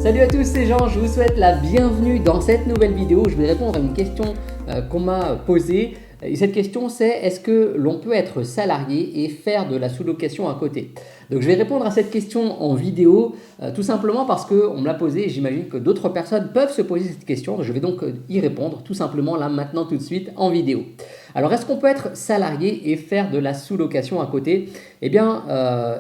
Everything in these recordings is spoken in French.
Salut à tous, c'est Jean, je vous souhaite la bienvenue dans cette nouvelle vidéo. Je vais répondre à une question qu'on m'a posée. Et cette question c'est, est-ce que l'on peut être salarié et faire de la sous-location à côté? Donc je vais répondre à cette question en vidéo tout simplement parce qu'on me l'a posée et j'imagine que d'autres personnes peuvent se poser cette question. Je vais donc y répondre tout simplement là maintenant tout de suite en vidéo. Alors est-ce qu'on peut être salarié et faire de la sous-location à côté? Eh bien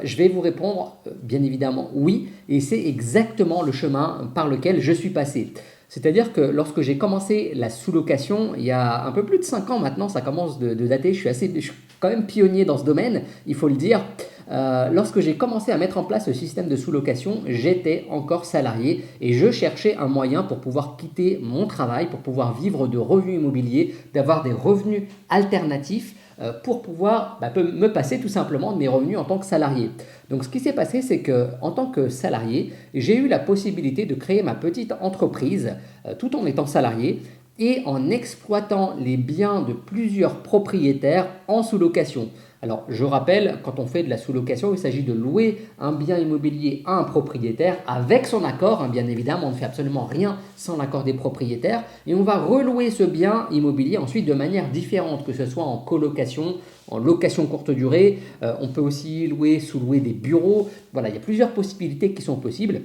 je vais vous répondre bien évidemment oui, et c'est exactement le chemin par lequel je suis passé. C'est-à-dire que lorsque j'ai commencé la sous-location, il y a un peu plus de 5 ans maintenant, ça commence de dater, je suis quand même pionnier dans ce domaine, il faut le dire. Lorsque j'ai commencé à mettre en place ce système de sous-location, j'étais encore salarié et je cherchais un moyen pour pouvoir quitter mon travail, pour pouvoir vivre de revenus immobiliers, d'avoir des revenus alternatifs pour pouvoir me passer tout simplement de mes revenus en tant que salarié. Donc ce qui s'est passé, c'est qu'en tant que salarié, j'ai eu la possibilité de créer ma petite entreprise tout en étant salarié et en exploitant les biens de plusieurs propriétaires en sous-location. Alors je rappelle, quand on fait de la sous-location, il s'agit de louer un bien immobilier à un propriétaire avec son accord. Bien évidemment, on ne fait absolument rien sans l'accord des propriétaires. Et on va relouer ce bien immobilier ensuite de manière différente, que ce soit en colocation, en location courte durée. On peut aussi sous-louer des bureaux. Voilà, il y a plusieurs possibilités qui sont possibles.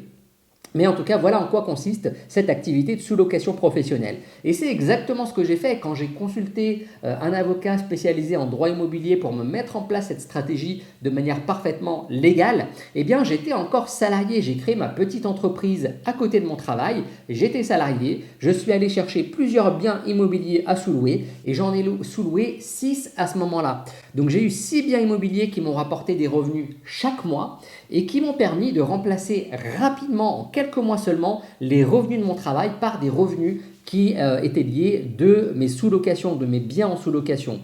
Mais en tout cas, voilà en quoi consiste cette activité de sous-location professionnelle. Et c'est exactement ce que j'ai fait quand j'ai consulté un avocat spécialisé en droit immobilier pour me mettre en place cette stratégie de manière parfaitement légale. Eh bien, j'étais encore salarié. J'ai créé ma petite entreprise à côté de mon travail. J'étais salarié. Je suis allé chercher plusieurs biens immobiliers à sous-louer et j'en ai sous-loué 6 à ce moment-là. Donc, j'ai eu 6 biens immobiliers qui m'ont rapporté des revenus chaque mois et qui m'ont permis de remplacer rapidement, en quelques mois seulement, les revenus de mon travail par des revenus qui étaient liés de mes sous-locations, de mes biens en sous-location.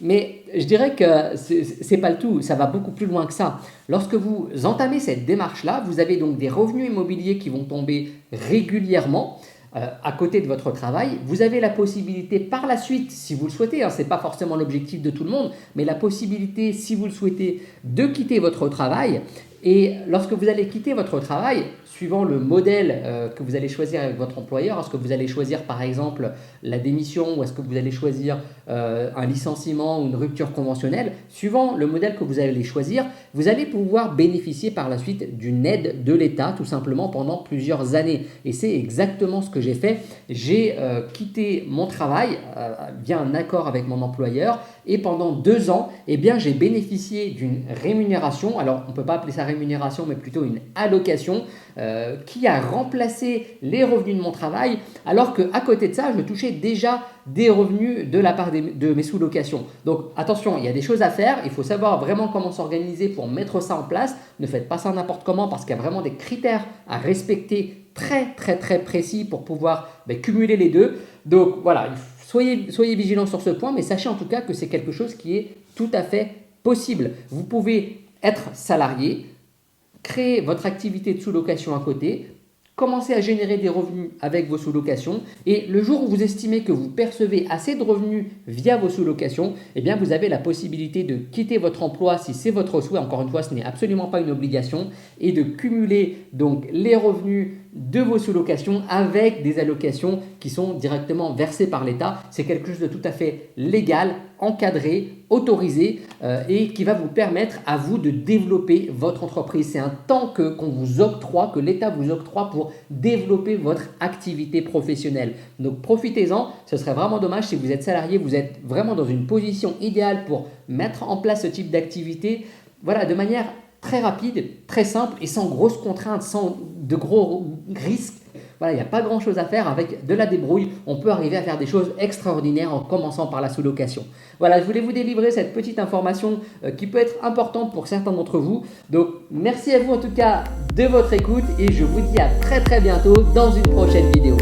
Mais je dirais que ce n'est pas le tout, ça va beaucoup plus loin que ça. Lorsque vous entamez cette démarche-là, vous avez donc des revenus immobiliers qui vont tomber régulièrement à côté de votre travail. Vous avez la possibilité par la suite, si vous le souhaitez, ce n'est pas forcément l'objectif de tout le monde, mais la possibilité, si vous le souhaitez, de quitter votre travail. Et lorsque vous allez quitter votre travail, suivant le modèle que vous allez choisir avec votre employeur, est-ce que vous allez choisir par exemple la démission ou est-ce que vous allez choisir un licenciement ou une rupture conventionnelle, suivant le modèle que vous allez choisir, vous allez pouvoir bénéficier par la suite d'une aide de l'État tout simplement pendant plusieurs années. Et c'est exactement ce que j'ai fait. J'ai quitté mon travail via un accord avec mon employeur et pendant 2 ans, eh bien, j'ai bénéficié d'une rémunération. Alors, on ne peut pas appeler ça rémunération, mais plutôt une allocation qui a remplacé les revenus de mon travail, alors qu'à côté de ça, je touchais déjà des revenus de la part de mes sous-locations. Donc attention, il y a des choses à faire, il faut savoir vraiment comment s'organiser pour mettre ça en place. Ne faites pas ça n'importe comment parce qu'il y a vraiment des critères à respecter très précis pour pouvoir cumuler les deux. Donc voilà, soyez vigilants sur ce point, mais sachez en tout cas que c'est quelque chose qui est tout à fait possible. Vous pouvez être salarié, créer votre activité de sous-location à côté, commencer à générer des revenus avec vos sous-locations et le jour où vous estimez que vous percevez assez de revenus via vos sous-locations, eh bien vous avez la possibilité de quitter votre emploi si c'est votre souhait. Encore une fois, ce n'est absolument pas une obligation et de cumuler donc les revenus de vos sous-locations avec des allocations qui sont directement versées par l'État. C'est quelque chose de tout à fait légal, encadré, autorisé et qui va vous permettre à vous de développer votre entreprise. C'est un temps qu'on vous octroie, que l'État vous octroie pour développer votre activité professionnelle. Donc profitez-en, ce serait vraiment dommage si vous êtes salarié, vous êtes vraiment dans une position idéale pour mettre en place ce type d'activité, voilà, de manière très rapide, très simple et sans grosses contraintes, sans de gros risques. Voilà, il n'y a pas grand chose à faire avec de la débrouille. On peut arriver à faire des choses extraordinaires en commençant par la sous-location. Voilà, je voulais vous délivrer cette petite information qui peut être importante pour certains d'entre vous. Donc, merci à vous en tout cas de votre écoute et je vous dis à très bientôt dans une prochaine vidéo.